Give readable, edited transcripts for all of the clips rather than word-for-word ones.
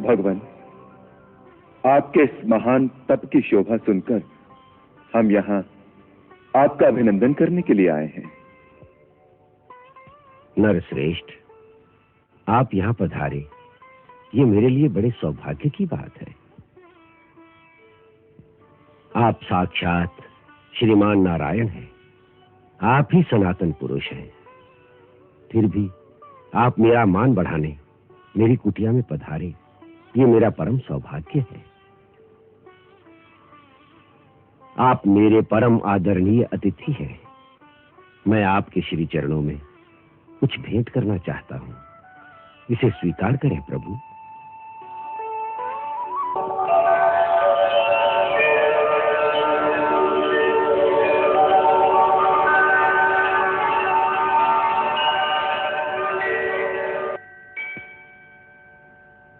भगवान, आपके इस महान तप की शोभा सुनकर हम यहाँ आपका अभिनंदन करने के लिए आए हैं। नरश्रेष्ठ, आप यहाँ पधारे, ये मेरे लिए बड़े सौभाग्य की बात है। आप साक्षात श्रीमान नारायण हैं, आप ही सनातन पुरुष हैं। फिर भी आप मेरा मान बढ़ाने मेरी कुटिया में पधारे, ये मेरा परम सौभाग्य है। आप मेरे परम आदरणीय अतिथि हैं। मैं आपके श्री चरणों में कुछ भेंट करना चाहता हूं, इसे स्वीकार करें प्रभु।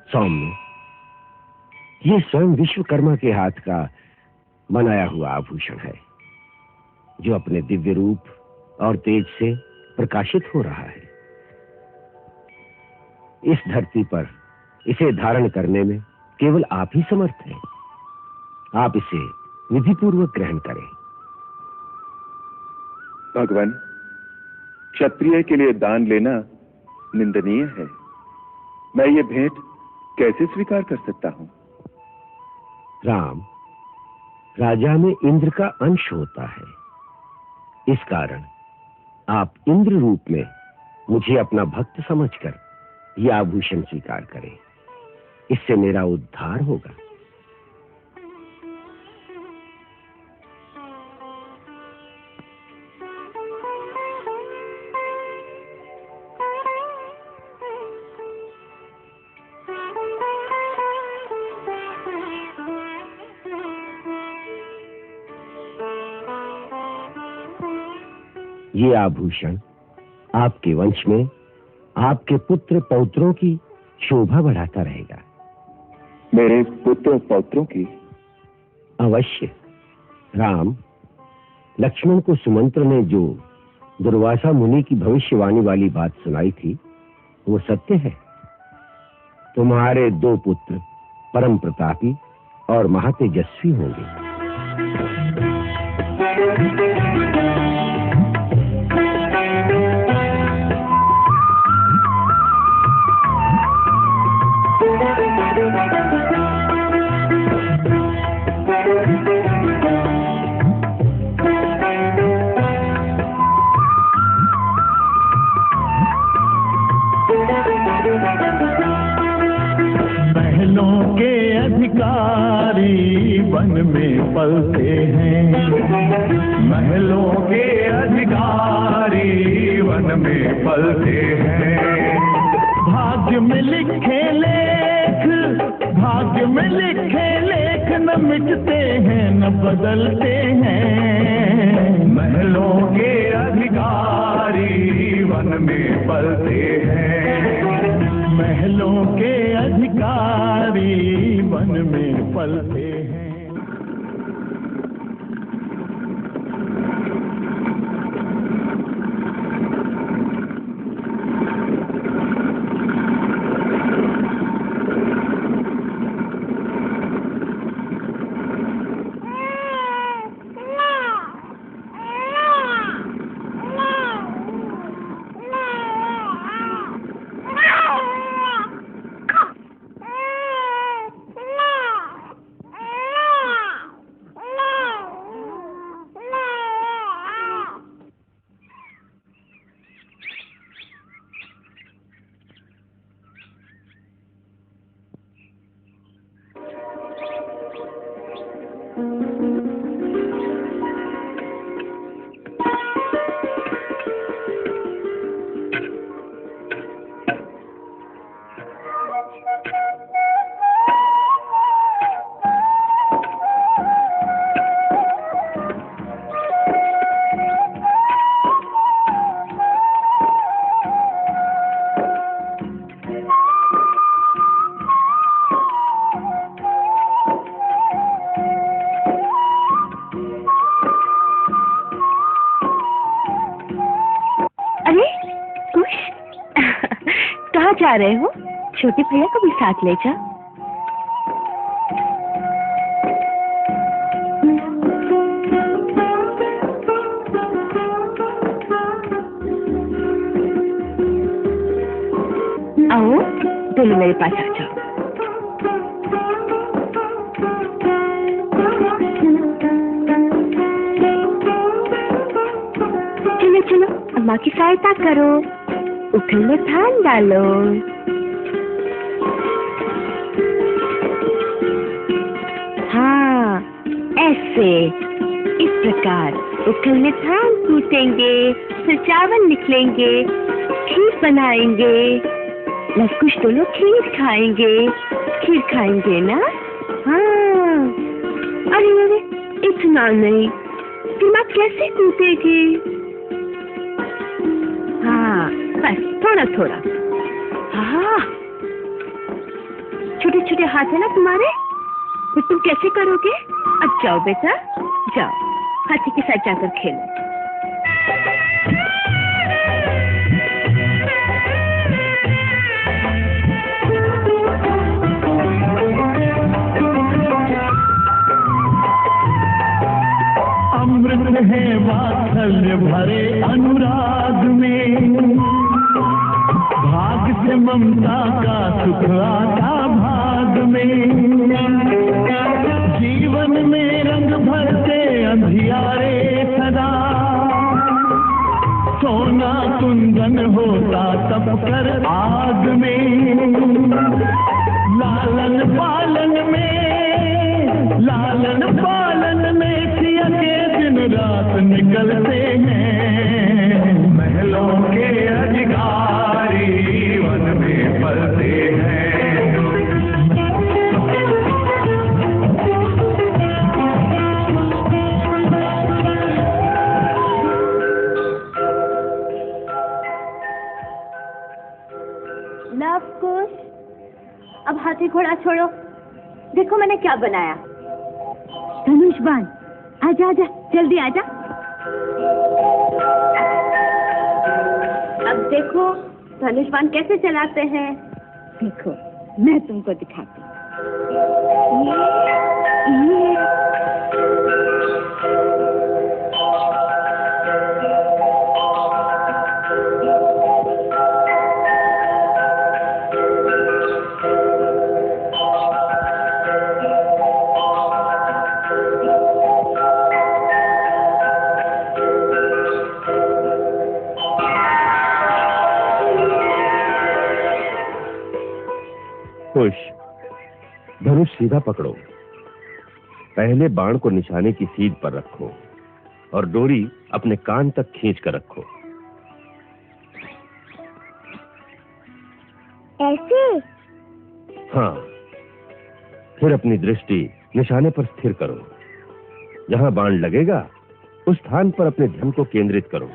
सौम्य, ये स्वयं विश्वकर्मा के हाथ का बनाया हुआ आभूषण है, जो अपने दिव्य रूप और तेज से प्रकाशित हो रहा है। इस धरती पर इसे धारण करने में केवल आप ही समर्थ हैं। आप इसे विधिपूर्वक ग्रहण करें। भगवान, क्षत्रिय के लिए दान लेना निंदनीय है। मैं ये भेंट कैसे स्वीकार कर सकता हूं? राम, राजा में इंद्र का अंश होता है। इस कारण आप इंद्र रूप में मुझे अपना भक्त समझकर यह आभूषण स्वीकार करें। इससे मेरा उद्धार होगा। ये आभूषण आपके वंश में आपके पुत्र पौत्रों की शोभा बढ़ाता रहेगा। मेरे पुत्र पौत्रों की? अवश्य। राम, लक्ष्मण को सुमंत्र ने जो दुर्वासा मुनि की भविष्यवाणी वाली बात सुनाई थी, वो सत्य है। तुम्हारे 2 पुत्र परम प्रतापी और महातेजस्वी होंगे। महलों के अधिकारी वन में पलते हैं। महलों के अधिकारी वन में पलते हैं। भाग्य में लिखे लेख, भाग्य में लिखे लेख न मिटते हैं न बदलते हैं। महलों के अधिकारी वन में पलते हैं। महलों के अधिकारी वन में पलते हैं। जा रहे हो? छोटे भैया को भी साथ ले जा। दोनों मेरे पास आ जाओ। चलो चलो, अम्मा की सहायता करो, उठन में ध्यान डालो। हाँ, ऐसे, इस प्रकार उखल में धान कूटेंगे, फिर चावल निकलेंगे, खीर बनाएंगे। लवकुश तो लोग खीर खाएंगे ना? हाँ। अरे अरे, इतना नहीं, फिर माँ कैसे कूटेगी? हाँ, बस थोड़ा थोड़ा। हाँ, छोटे छोटे हाथ है ना तुम्हारे, फिर तुम कैसे करोगे? अब जाओ बेटा, जाओ, हाथी के साथ जाकर खेलो। अमृत है वात्सल्य भरे अनुराग में, भाग से ममता का सुख आता भाग में। जीवन में रंग भरते अंधियारे सदा, सोना कुंदन होता तब कर आग में। लालन पालन में सिया के दिन रात निकलते हैं। महलों के अधिकारी वन में पलते हैं। लवकुश, अब हाथी घोड़ा छोड़ो, देखो मैंने क्या बनाया। धनुष बाण, आजा आजा, जल्दी आजा। अब देखो धनुष बाण कैसे चलाते हैं। देखो, मैं तुमको दिखाती हूँ। ये। खुश, धनुष सीधा पकड़ो, पहले बाण को निशाने की सीध पर रखो और डोरी अपने कान तक खींच कर रखो। ऐसे? हाँ, फिर अपनी दृष्टि निशाने पर स्थिर करो। जहां बाण लगेगा उस स्थान पर अपने ध्यान को केंद्रित करो।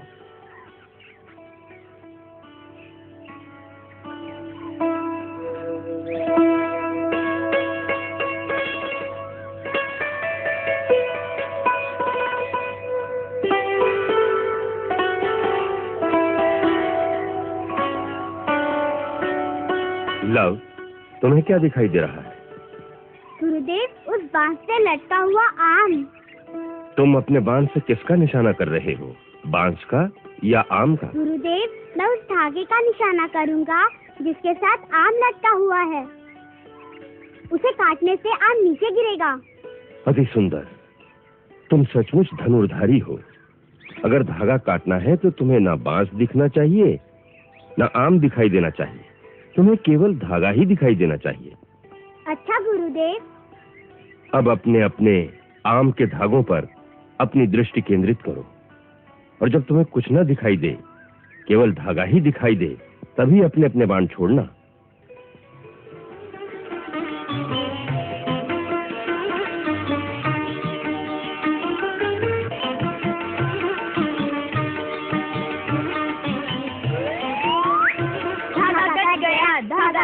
लव, तुम्हें क्या दिखाई दे रहा है? गुरुदेव, उस बांस से लटका हुआ आम। तुम अपने बांस से किसका निशाना कर रहे हो, बांस का या आम का? गुरुदेव, मैं उस धागे का निशाना करूंगा जिसके साथ आम लटका हुआ है। उसे काटने से आम नीचे गिरेगा। अति सुंदर, तुम सचमुच धनुर्धारी हो। अगर धागा काटना है तो तुम्हें ना बांस दिखना चाहिए ना आम दिखाई देना चाहिए, तुम्हें केवल धागा ही दिखाई देना चाहिए। अच्छा गुरुदेव। अब अपने अपने आम के धागों पर अपनी दृष्टि केंद्रित करो और जब तुम्हें कुछ न दिखाई दे, केवल धागा ही दिखाई दे, तभी अपने अपने बाण छोड़ना।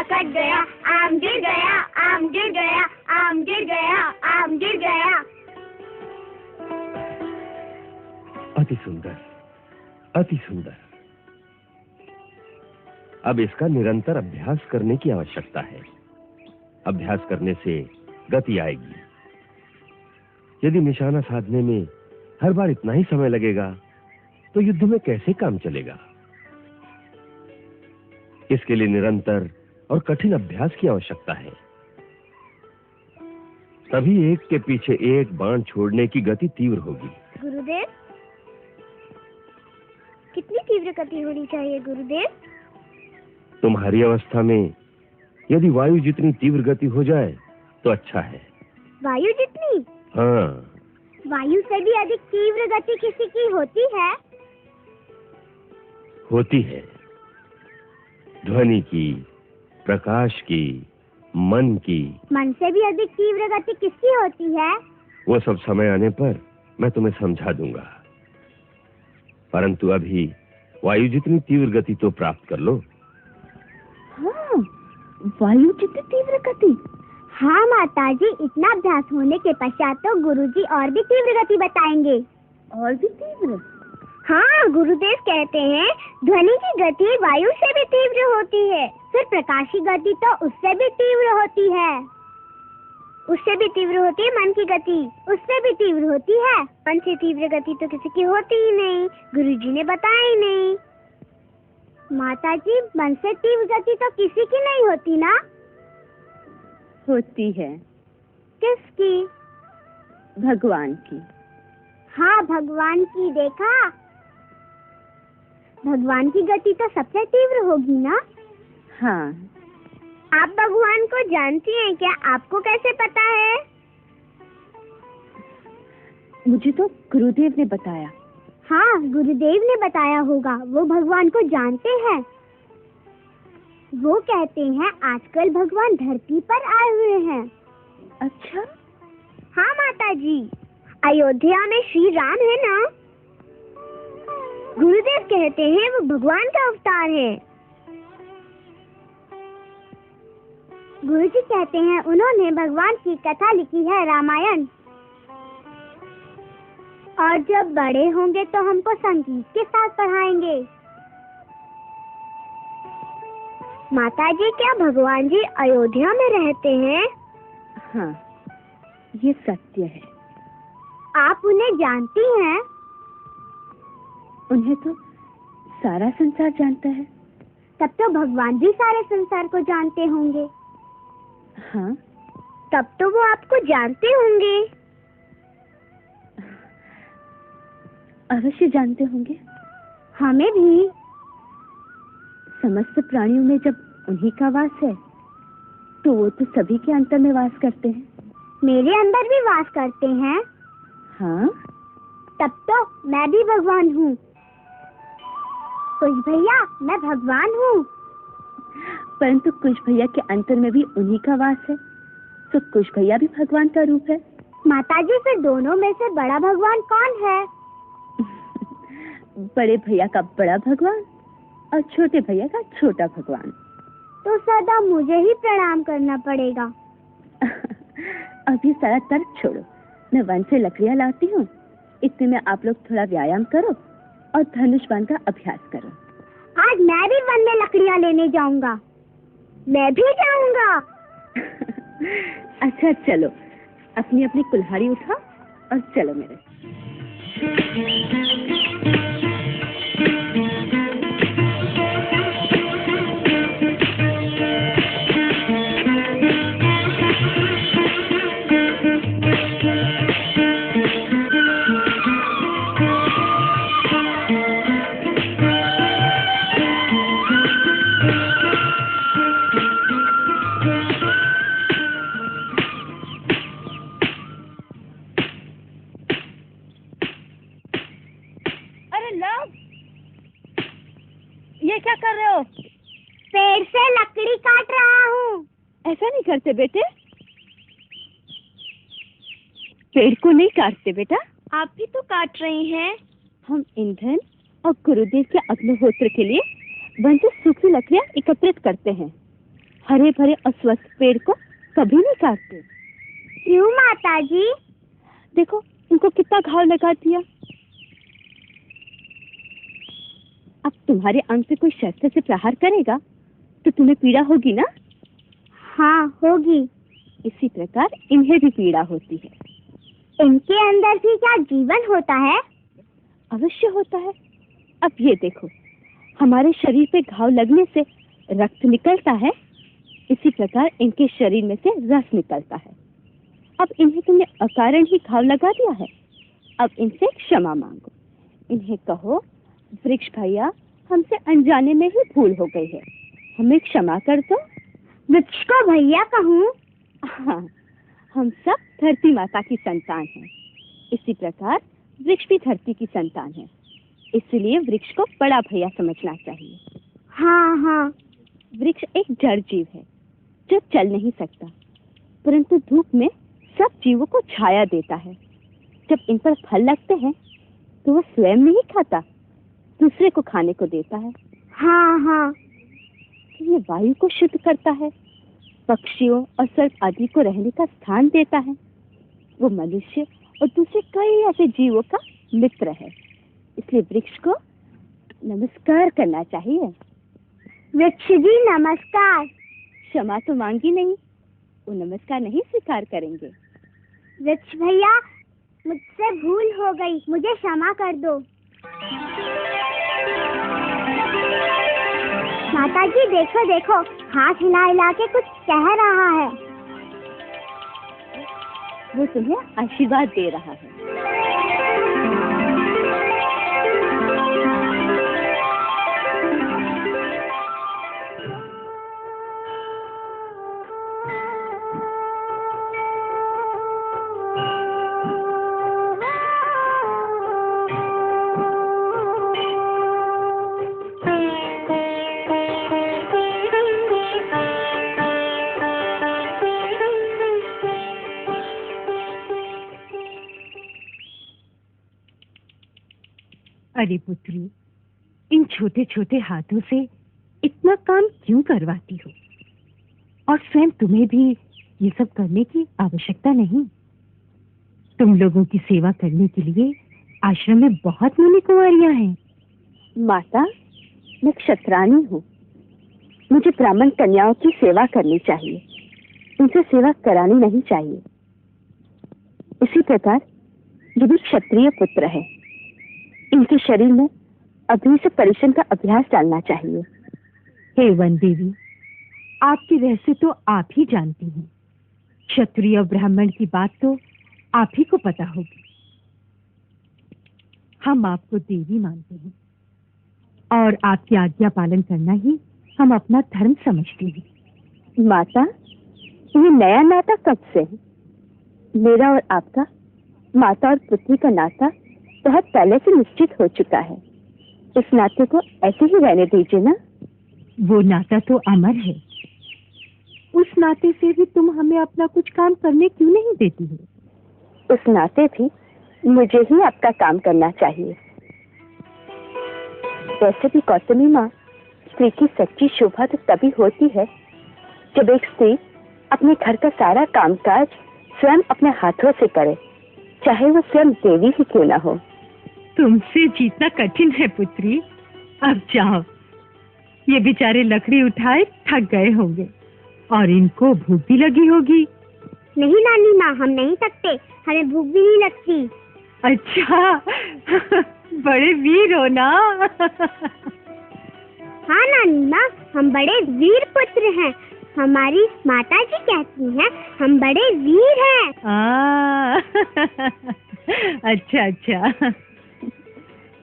कट गया, आम गिर गया, आम गिर गया, आम गिर गया, आम गिर गया। अति सुंदर, अति सुंदर। अब इसका निरंतर अभ्यास करने की आवश्यकता है। अभ्यास करने से गति आएगी। यदि निशाना साधने में हर बार इतना ही समय लगेगा तो युद्ध में कैसे काम चलेगा? इसके लिए निरंतर और कठिन अभ्यास की आवश्यकता है। तभी एक के पीछे एक बाण छोड़ने की गति तीव्र होगी। गुरुदेव, कितनी तीव्र गति होनी चाहिए गुरुदेव? तुम्हारी अवस्था में यदि वायु जितनी तीव्र गति हो जाए तो अच्छा है। वायु जितनी? हाँ। वायु से भी अधिक तीव्र गति किसी की होती है? होती है। ध्वनि की, प्रकाश की, मन की। मन से भी अधिक तीव्र गति किसकी होती है? वो सब समय आने पर मैं तुम्हें समझा दूंगा, परंतु अभी वायु जितनी तीव्र गति तो प्राप्त कर लो। हाँ, वायु जितनी तीव्र गति। हाँ माताजी, इतना अभ्यास होने के पश्चात तो गुरुजी और भी तीव्र गति बताएंगे। और भी तीव्र? हाँ, गुरुदेव कहते हैं ध्वनि की गति वायु से भी तीव्र होती है, फिर प्रकाश की गति तो उससे भी तीव्र होती है, उससे भी तीव्र होती है मन की गति, उससे भी तीव्र होती है। मन से तीव्र गति तो किसी की होती ही नहीं, गुरुजी ने बताया ही नहीं। माताजी, मन से तीव्र गति तो किसी की नहीं होती ना? होती है। किसकी? भगवान की। हाँ, भगवान की। देखा, भगवान की गति तो सबसे तीव्र होगी ना? हाँ। आप भगवान को जानती हैं क्या? आपको कैसे पता है? मुझे तो गुरुदेव ने बताया। हाँ, गुरुदेव ने बताया होगा, वो भगवान को जानते हैं। वो कहते हैं आजकल भगवान धरती पर आए हुए हैं। अच्छा? हाँ माताजी, अयोध्या में श्री राम है ना, गुरुदेव कहते हैं वो भगवान का अवतार है। गुरुजी कहते हैं उन्होंने भगवान की कथा लिखी है, रामायण। और जब बड़े होंगे तो हमको संगीत के साथ पढ़ाएंगे। माताजी, क्या भगवान जी अयोध्या में रहते हैं? हाँ, ये सत्य है। आप उन्हें जानती हैं? उन्हें तो सारा संसार जानता है। तब तो भगवान भी सारे संसार को जानते होंगे। हाँ। तब तो वो आपको जानते होंगे। अवश्य जानते होंगे। हमें भी। समस्त प्राणियों में जब उन्हीं का वास है तो वो तो सभी के अंतर में वास करते हैं। मेरे अंदर भी वास करते हैं। हाँ। तब तो मैं भी भगवान हूँ। कुछ भैया, मैं भगवान हूँ। परंतु कुछ भैया के अंतर में भी उन्हीं का वास है, तो कुछ भैया भी भगवान का रूप है। माताजी, फिर दोनों में से बड़ा भगवान कौन है? बड़े भैया का बड़ा भगवान और छोटे भैया का छोटा भगवान। तो सदा मुझे ही प्रणाम करना पड़ेगा। अभी सारा तर्क छोड़ो, मैं वन से लकड़ियाँ लाती हूँ। इतने में आप लोग थोड़ा व्यायाम करो और धनुष बाण का अभ्यास करो। आज मैं भी वन में लकड़ियाँ लेने जाऊंगा। मैं भी जाऊंगा। अच्छा चलो, अपनी अपनी कुल्हाड़ी उठाओ और चलो मेरे। ये क्या कर रहे हो? पेड़ से लकड़ी काट रहा हूँ। ऐसा नहीं करते बेटे, पेड़ को नहीं काटते बेटा। आप भी तो काट रही हैं। हम ईंधन और गुरुदेव के अग्निहोत्र के लिए वन से सूखी लकड़ियाँ एकत्रित करते हैं। हरे भरे और स्वस्थ पेड़ को कभी नहीं काटते। क्यों माताजी? देखो इनको कितना घाव लगा दिया। अब तुम्हारे अंग से कोई शस्त्र से प्रहार करेगा तो तुम्हें पीड़ा होगी ना? हाँ होगी। इसी प्रकार इन्हें भी पीड़ा होती है। इनके अंदर भी क्या जीवन होता है? अवश्य होता है। अब ये देखो, हमारे शरीर पे घाव लगने से रक्त निकलता है इसी प्रकार इनके शरीर में से रस निकलता है। अब इन्हें तुमने अकारण ही घाव लगा दिया है। अब इनसे क्षमा मांगो। इन्हें कहो, वृक्ष भैया, हमसे अनजाने में ही भूल हो गई है, हमें क्षमा कर दो। वृक्ष को भैया कहूँ? हाँ, हम सब धरती माता की संतान हैं। इसी प्रकार वृक्ष भी धरती की संतान है, इसलिए वृक्ष को बड़ा भैया समझना चाहिए। हाँ हाँ। वृक्ष एक जड़ जीव है जो चल नहीं सकता, परंतु धूप में सब जीवों को छाया देता है। जब इन पर फल लगते हैं तो वो स्वयं नहीं खाता, दूसरे को खाने को देता है। हाँ हाँ। ये वायु को शुद्ध करता है, पक्षियों और सर्प आदि को रहने का स्थान देता है। वो मनुष्य और दूसरे कई ऐसे जीवों का मित्र है, इसलिए वृक्ष को नमस्कार करना चाहिए। वृक्ष जी नमस्कार। क्षमा तो मांगी नहीं, वो नमस्कार नहीं स्वीकार करेंगे। वृक्ष भैया, मुझसे भूल हो गई, मुझे क्षमा कर दो। माता जी देखो देखो, हाथ हिला हिला के कुछ कह रहा है। वो तुम्हें आशीर्वाद दे रहा है। अरे पुत्री, इन छोटे छोटे हाथों से इतना काम क्यों करवाती हो? और स्वयं तुम्हें भी ये सब करने की आवश्यकता नहीं। तुम लोगों की सेवा करने के लिए आश्रम में बहुत मुनि कुंवारियां हैं। माता, मैं क्षत्राणी हूँ, मुझे ब्राह्मण कन्याओं की सेवा करनी चाहिए, उनसे सेवा करानी नहीं चाहिए। इसी प्रकार ये भी क्षत्रिय पुत्र है, इनके शरीर में अभी से परिश्रम का अभ्यास डालना चाहिए। हे वन देवी, आपके रहस्य तो आप ही जानती हैं। क्षत्रिय और ब्राह्मण की बात तो आप ही को पता होगी। हम आपको देवी मानते हैं और आपकी आज्ञा पालन करना ही हम अपना धर्म समझते हैं। माता, ये नया नाता कब से है? मेरा और आपका माता और पुत्री का नाता बहुत पहले से निश्चित हो चुका है। इस नाते को ऐसे ही रहने दीजिए ना। वो नाता तो अमर है, उस नाते से भी तुम हमें अपना कुछ काम करने क्यों नहीं देती हो? उस नाते भी मुझे ही आपका काम करना चाहिए। वैसे भी कौतमी माँ, स्त्री की सच्ची शोभा तो तभी होती है जब एक स्त्री अपने घर का सारा कामकाज स्वयं अपने हाथों से करे, चाहे वो स्वयं देवी ही क्यों ना हो। तुमसे जीतना कठिन है पुत्री, अब जाओ। ये बेचारे लकड़ी उठाए थक गए होंगे और इनको भूख भी लगी होगी। नहीं नानी माँ, हम नहीं थकते, हमें भूख भी नहीं लगती। अच्छा, बड़े वीर हो ना। हाँ नानी माँ, हम बड़े वीर पुत्र हैं। हमारी माता जी कहती हैं हम बड़े वीर हैं। अच्छा अच्छा।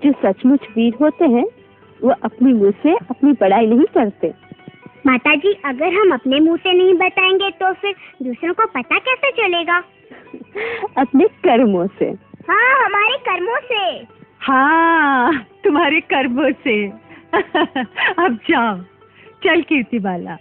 जो सचमुच वीर होते हैं वो अपनी मुंह से अपनी बड़ाई नहीं करते। माता जी, अगर हम अपने मुंह से नहीं बताएंगे तो फिर दूसरों को पता कैसे चलेगा? अपने कर्मों से। हाँ, हमारे कर्मों से। हाँ, तुम्हारे कर्मों से। अब जाओ, चल कीर्ति बाला।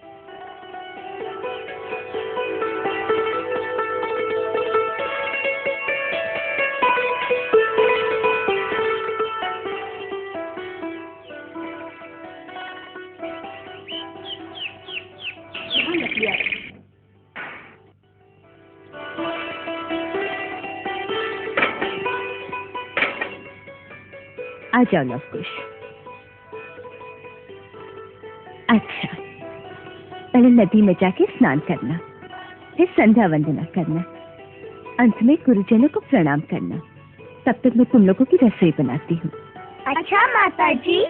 आ जाओ लवकुश। अच्छा, पहले नदी में जाके स्नान करना, फिर संध्या वंदना करना, अंत में गुरुजनों को प्रणाम करना। तब तक मैं तुम लोगों की रसोई बनाती हूँ। अच्छा माता जी।